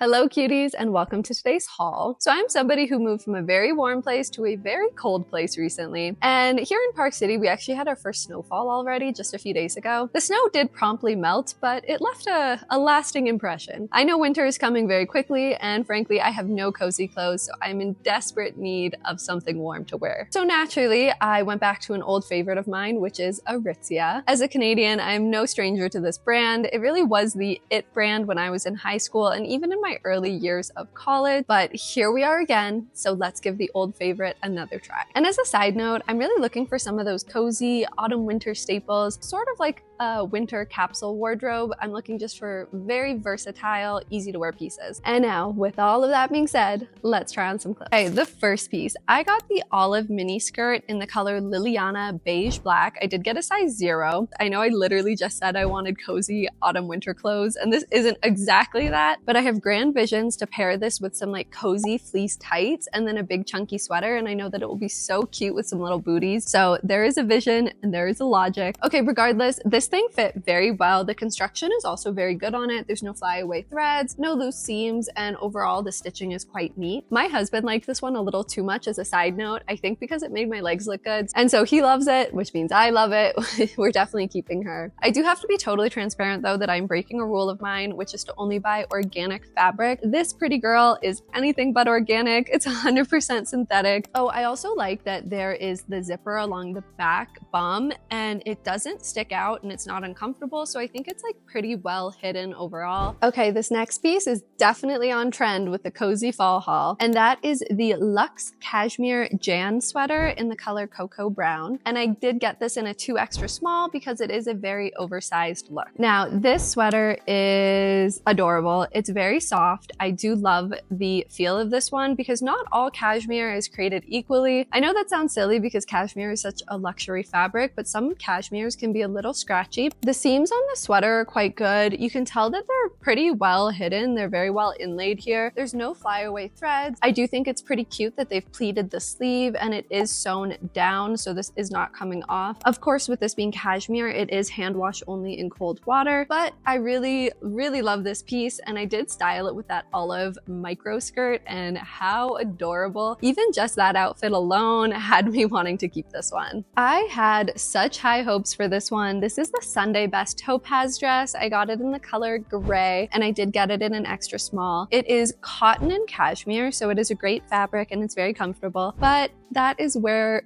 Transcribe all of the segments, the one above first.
Hello cuties and welcome to today's haul. So I'm somebody who moved from a very warm place to a very cold place recently. And here in Park City, we actually had our first snowfall already just a few days ago. The snow did promptly melt, but it left a lasting impression. I know winter is coming very quickly and frankly, I have no cozy clothes, so I'm in desperate need of something warm to wear. So naturally, I went back to an old favorite of mine, which is Aritzia. As a Canadian, I'm no stranger to this brand. It really was the it brand when I was in high school and even in my early years of college, but here we are again, so let's give the old favorite another try. And as a side note, I'm really looking for some of those cozy autumn-winter staples, sort of like a winter capsule wardrobe. I'm looking just for very versatile, easy to wear pieces. And now, with all of that being said, let's try on some clothes. Okay, the first piece, I got the olive mini skirt in the color Liliana Beige Black. I did get a size 0. I know I literally just said I wanted cozy autumn-winter clothes, and this isn't exactly that, but I have grand visions to pair this with some like cozy fleece tights and then a big chunky sweater, and I know that it will be so cute with some little booties. So there is a vision and there is a logic. Okay, regardless, this thing fit very well. The construction is also very good on it. There's no flyaway threads, no loose seams, and overall the stitching is quite neat. My husband liked this one a little too much as a side note, I think because it made my legs look good, and so he loves it, which means I love it. We're definitely keeping her. I do have to be totally transparent though that I'm breaking a rule of mine, which is to only buy organic fabric. This pretty girl is anything but organic. It's 100% synthetic. Oh, I also like that there is the zipper along the back bum and it doesn't stick out and it's not uncomfortable. So I think it's like pretty well hidden overall. Okay, this next piece is definitely on trend with the cozy fall haul. And that is the Luxe Cashmere Jan sweater in the color Cocoa Brown. And I did get this in a 2 extra small because it is a very oversized look. Now, this sweater is adorable. It's very soft. I do love the feel of this one because not all cashmere is created equally. I know that sounds silly because cashmere is such a luxury fabric, but some cashmeres can be a little scratchy. The seams on the sweater are quite good. You can tell that they're pretty well hidden. They're very well inlaid here. There's no flyaway threads. I do think it's pretty cute that they've pleated the sleeve and it is sewn down, so this is not coming off. Of course, with this being cashmere, it is hand wash only in cold water, but I really love this piece and I did style it with that olive micro skirt and how adorable. Even just that outfit alone had me wanting to keep this one. I had such high hopes for this one. This is the Sunday Best Topaz dress. I got it in the color gray and I did get it in an extra small. It is cotton and cashmere, so it is a great fabric and it's very comfortable, but that is where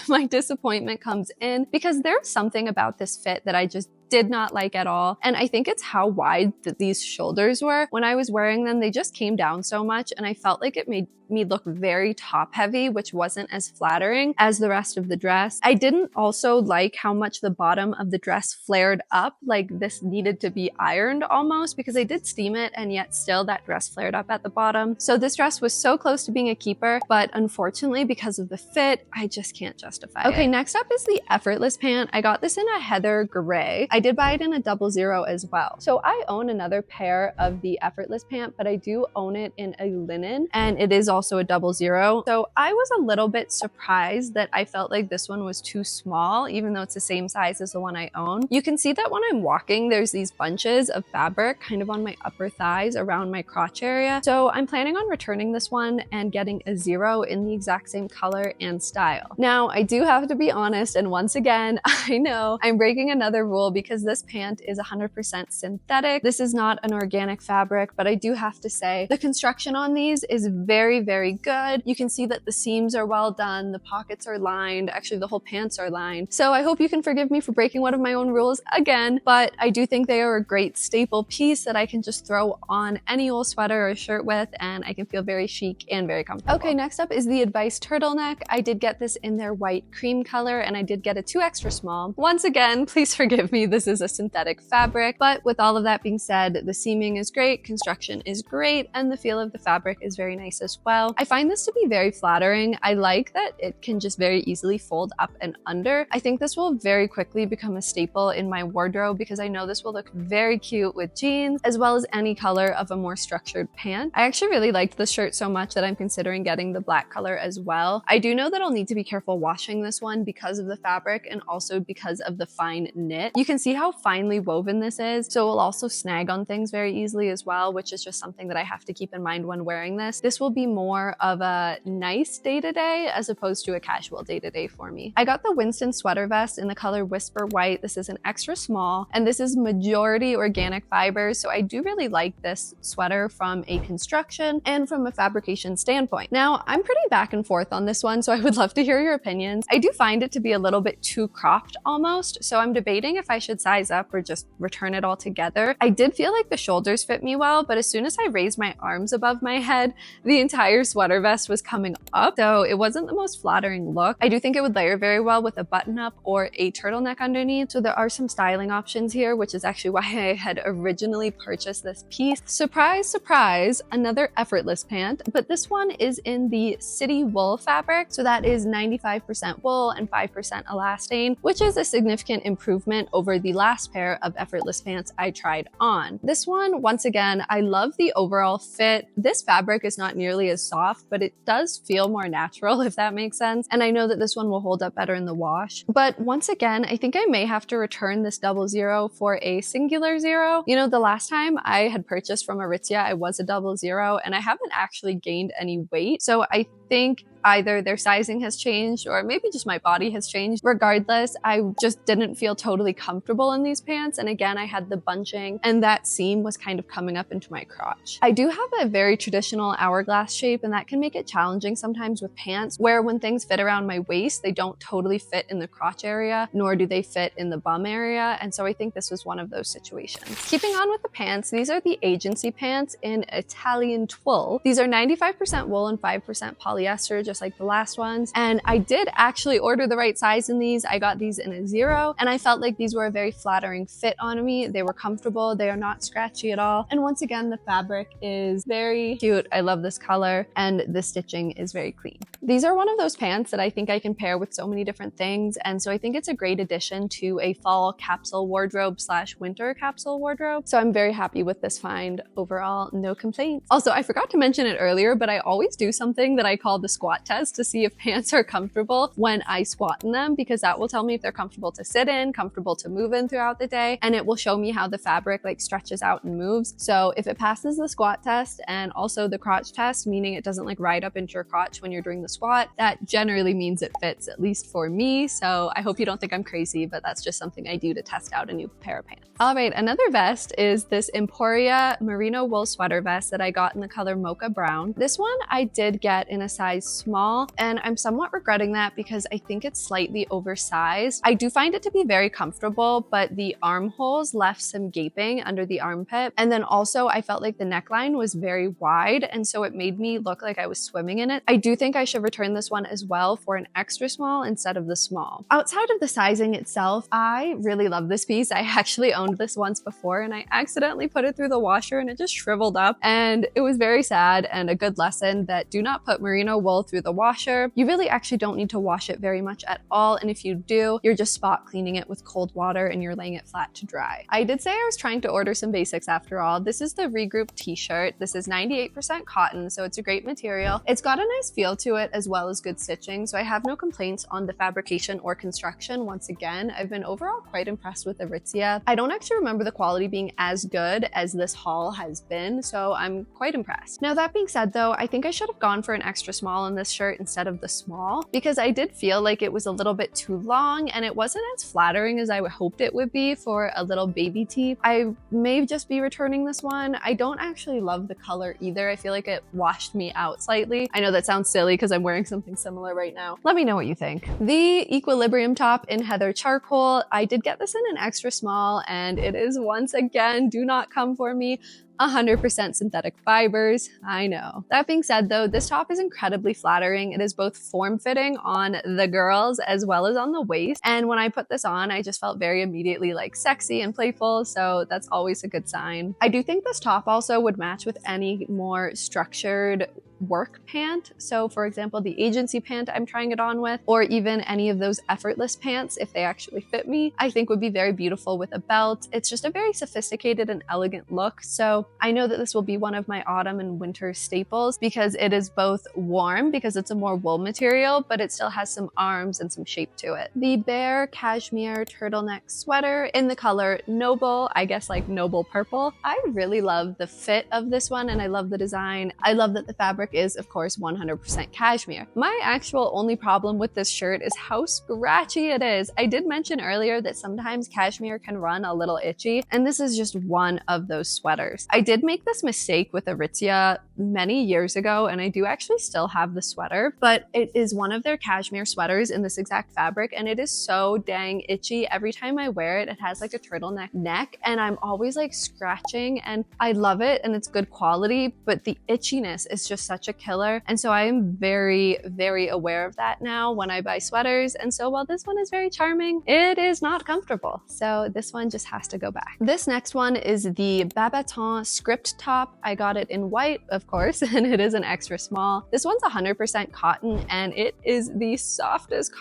my disappointment comes in because there's something about this fit that I just did not like at all. And I think it's how wide these shoulders were. When I was wearing them, they just came down so much and I felt like it made me look very top heavy, which wasn't as flattering as the rest of the dress. I didn't also like how much the bottom of the dress flared up, like this needed to be ironed almost, because I did steam it and yet still that dress flared up at the bottom. So this dress was so close to being a keeper, but unfortunately because of the fit, I just can't justify it. Okay, next up is the Effortless pant. I got this in a heather gray. I did buy it in a 00 as well. So I own another pair of the Effortless pant, but I do own it in a linen and it is also a 00. So I was a little bit surprised that I felt like this one was too small, even though it's the same size as the one I own. You can see that when I'm walking, there's these bunches of fabric kind of on my upper thighs around my crotch area. So I'm planning on returning this one and getting a 0 in the exact same color and style. Now, I do have to be honest, and once again, I know I'm breaking another rule because this pant is 100% synthetic. This is not an organic fabric, but I do have to say the construction on these is very good. You can see that the seams are well done, the pockets are lined, actually the whole pants are lined. So I hope you can forgive me for breaking one of my own rules again, but I do think they are a great staple piece that I can just throw on any old sweater or shirt with and I can feel very chic and very comfortable. Okay, next up is the Advice turtleneck. I did get this in their white cream color and I did get a 2 extra small. Once again, please forgive me, this is a synthetic fabric, but with all of that being said, the seaming is great, construction is great, and the feel of the fabric is very nice as well. I find this to be very flattering. I like that it can just very easily fold up and under. I think this will very quickly become a staple in my wardrobe because I know this will look very cute with jeans as well as any color of a more structured pant. I actually really liked this shirt so much that I'm considering getting the black color as well. I do know that I'll need to be careful washing this one because of the fabric and also because of the fine knit. You can see how finely woven this is? So it will also snag on things very easily as well, which is just something that I have to keep in mind when wearing this. This will be more of a nice day-to-day as opposed to a casual day-to-day for me. I got the Winston sweater vest in the color Whisper White. This is an extra small, and this is majority organic fibers, so I do really like this sweater from a construction and from a fabrication standpoint. Now, I'm pretty back and forth on this one, so I would love to hear your opinions. I do find it to be a little bit too cropped almost, so I'm debating if I should size up or just return it all together. I did feel like the shoulders fit me well, but as soon as I raised my arms above my head, the entire sweater vest was coming up, so it wasn't the most flattering look. I do think it would layer very well with a button-up or a turtleneck underneath, so there are some styling options here, which is actually why I had originally purchased this piece. Surprise, surprise, another effortless pant, but this one is in the city wool fabric, so that is 95% wool and 5% elastane, which is a significant improvement over the last pair of effortless pants I tried on. This one, once again, I love the overall fit. This fabric is not nearly as soft, but it does feel more natural, if that makes sense. And I know that this one will hold up better in the wash. But once again, I think I may have to return this 00 for a singular 0. You know, the last time I had purchased from Aritzia, I was a 00, and I haven't actually gained any weight. So I think either their sizing has changed or maybe just my body has changed. Regardless, I just didn't feel totally comfortable in these pants. And again, I had the bunching and that seam was kind of coming up into my crotch. I do have a very traditional hourglass shape, and that can make it challenging sometimes with pants where when things fit around my waist, they don't totally fit in the crotch area, nor do they fit in the bum area. And so I think this was one of those situations. Keeping on with the pants, these are the agency pants in Italian twill. These are 95% wool and 5% polyester, just like the last ones. And I did actually order the right size in these. I got these in a 0, and I felt like these were a very flattering fit on me. They were comfortable. They are not scratchy at all. And once again, the fabric is very cute. I love this color, and the stitching is very clean. These are one of those pants that I think I can pair with so many different things. And so I think it's a great addition to a fall capsule wardrobe / winter capsule wardrobe. So I'm very happy with this find overall. No complaints. Also, I forgot to mention it earlier, but I always do something that I call the squat test to see if pants are comfortable when I squat in them, because that will tell me if they're comfortable to sit in, comfortable to move in throughout the day, and it will show me how the fabric like stretches out and moves. So if it passes the squat test and also the crotch test, meaning it doesn't like ride up into your crotch when you're doing the squat, that generally means it fits, at least for me. So I hope you don't think I'm crazy, but that's just something I do to test out a new pair of pants. All right, another vest is this Emporia merino wool sweater vest that I got in the color mocha brown. This one I did get in a size small, and I'm somewhat regretting that because I think it's slightly oversized. I do find it to be very comfortable, but the armholes left some gaping under the armpit. And then also I felt like the neckline was very wide, and so it made me look like I was swimming in it. I do think I should return this one as well for an extra small instead of the small. Outside of the sizing itself, I really love this piece. I actually owned this once before, and I accidentally put it through the washer and it just shriveled up, and it was very sad and a good lesson that do not put merino wool through the washer. You really actually don't need to wash it very much at all, and if you do, you're just spot cleaning it with cold water and you're laying it flat to dry. I did say I was trying to order some basics after all. This is the Regroup t-shirt. This is 98% cotton, so it's a great material. It's got a nice feel to it as well as good stitching, so I have no complaints on the fabrication or construction. Once again, I've been overall quite impressed with Aritzia. I don't actually remember the quality being as good as this haul has been, so I'm quite impressed. Now that being said though, I think I should have gone for an extra small in this shirt instead of the small, because I did feel like it was a little bit too long and it wasn't as flattering as I hoped it would be for a little baby tee. I may just be returning this one. I don't actually love the color either. I feel like it washed me out slightly. I know that sounds silly because I'm wearing something similar right now. Let me know what you think. The Equilibrium top in Heather Charcoal. I did get this in an extra small, and it is once again, do not come for me, 100% synthetic fibers. I know. That being said though, this top is incredibly flattering. It is both form-fitting on the girls as well as on the waist. And when I put this on, I just felt very immediately like sexy and playful. So that's always a good sign. I do think this top also would match with any more structured work pant. So for example, the agency pant I'm trying it on with, or even any of those effortless pants, if they actually fit me, I think would be very beautiful with a belt. It's just a very sophisticated and elegant look. So I know that this will be one of my autumn and winter staples because it is both warm because it's a more wool material, but it still has some arms and some shape to it. The Bare Cashmere turtleneck sweater in the color Noble, I guess like Noble Purple. I really love the fit of this one and I love the design. I love that the fabric is, of course, 100% cashmere. My actual only problem with this shirt is how scratchy it is. I did mention earlier that sometimes cashmere can run a little itchy, and this is just one of those sweaters. I did make this mistake with Aritzia many years ago, and I do actually still have the sweater, but it is one of their cashmere sweaters in this exact fabric, and it is so dang itchy. Every time I wear it, it has like a turtleneck neck, and I'm always like scratching, and I love it, and it's good quality, but the itchiness is just such a killer. And so I am very, very aware of that now when I buy sweaters. And so while this one is very charming, it is not comfortable. So this one just has to go back. This next one is the Babaton script top. I got it in white, of course, and it is an extra small. This one's 100% cotton, and it is the softest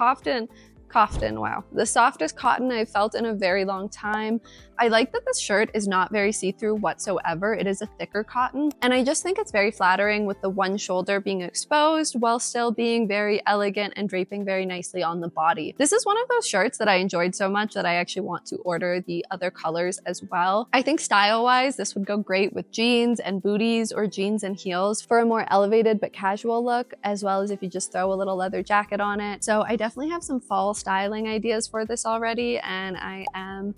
wow. The softest cotton I've felt in a very long time. I like that this shirt is not very see-through whatsoever. It is a thicker cotton, and I just think it's very flattering with the one shoulder being exposed while still being very elegant and draping very nicely on the body. This is one of those shirts that I enjoyed so much that I actually want to order the other colors as well. I think style-wise, this would go great with jeans and booties or jeans and heels for a more elevated but casual look, as well as if you just throw a little leather jacket on it. So I definitely have some fall styling ideas for this already, and I am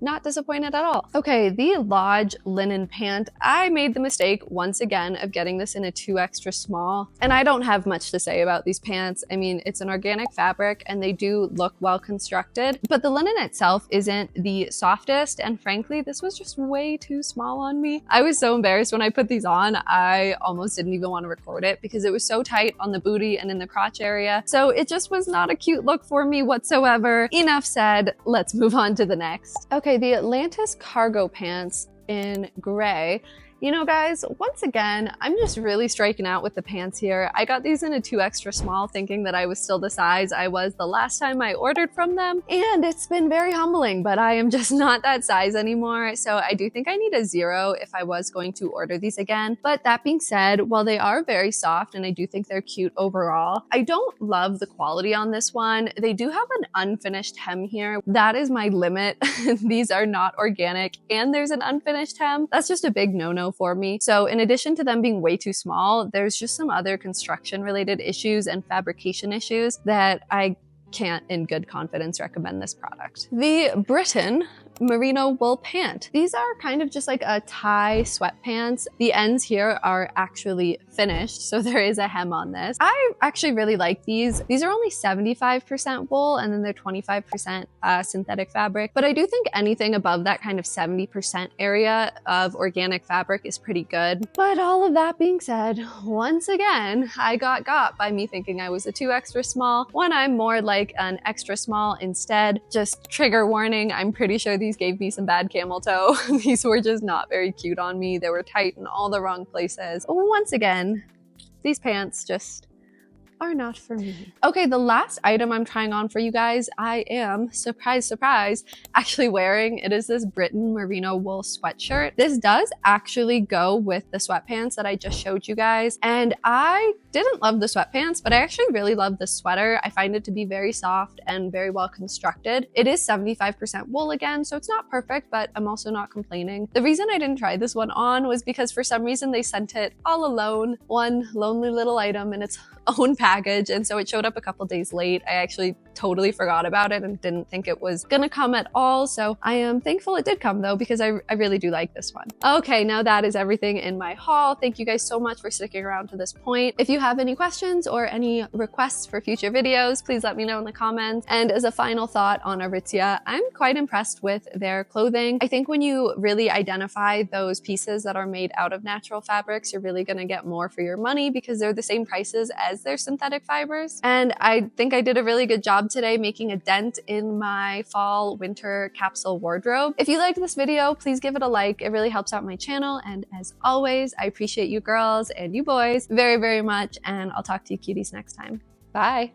not disappointed at all. Okay, the Lodge linen pant. I made the mistake once again of getting this in a 2 extra small, and I don't have much to say about these pants. I mean, it's an organic fabric and they do look well constructed, but the linen itself isn't the softest, and frankly, this was just way too small on me. I was so embarrassed when I put these on. I almost didn't even want to record it because it was so tight on the booty and in the crotch area. So it just was not a cute look for me whatsoever. Enough said, let's move on to the next. Okay, the Atlantis cargo pants in gray. You know, guys, once again, I'm just really striking out with the pants here. I got these in a 2 extra small thinking that I was still the size I was the last time I ordered from them, and it's been very humbling, but I am just not that size anymore. So I do think I need a 0 if I was going to order these again. But that being said, while they are very soft and I do think they're cute overall, I don't love the quality on this one. They do have an unfinished hem here. That is my limit. These are not organic and there's an unfinished hem. That's just a big no-no for me. So in addition to them being way too small, there's just some other construction related issues and fabrication issues that I can't in good confidence recommend this product. The Britain Marino wool pant. These are kind of just like a tie sweatpants. The ends here are actually finished, so there is a hem on this. I actually really like these. These are only 75% wool and then they're 25% synthetic fabric, but I do think anything above that kind of 70% area of organic fabric is pretty good. But all of that being said, once again, I got by me thinking I was a 2 extra small when I'm more like an extra small instead. Just trigger warning, I'm pretty sure these gave me some bad camel toe. These were just not very cute on me. They were tight in all the wrong places. Once again, these pants just are not for me. Okay, the last item I'm trying on for you guys, I am, surprise, surprise, actually wearing. It is this Britain merino wool sweatshirt. This does actually go with the sweatpants that I just showed you guys. And I didn't love the sweatpants, but I actually really love the sweater. I find it to be very soft and very well constructed. It is 75% wool again, so it's not perfect, but I'm also not complaining. The reason I didn't try this one on was because for some reason they sent it all alone, one lonely little item in its own package, and so it showed up a couple days late. I actually totally forgot about it and didn't think it was gonna come at all, so I am thankful it did come though, because I really do like this one. Okay, now that is everything in my haul. Thank you guys so much for sticking around to this point. If you have any questions or any requests for future videos, please let me know in the comments. And as a final thought on Aritzia, I'm quite impressed with their clothing. I think when you really identify those pieces that are made out of natural fabrics, you're really gonna get more for your money because they're the same prices as their synthetic synthetic fibers. And I think I did a really good job today making a dent in my fall winter capsule wardrobe. If you liked this video, please give it a like. It really helps out my channel. And as always, I appreciate you girls and you boys very, very much. And I'll talk to you cuties next time. Bye.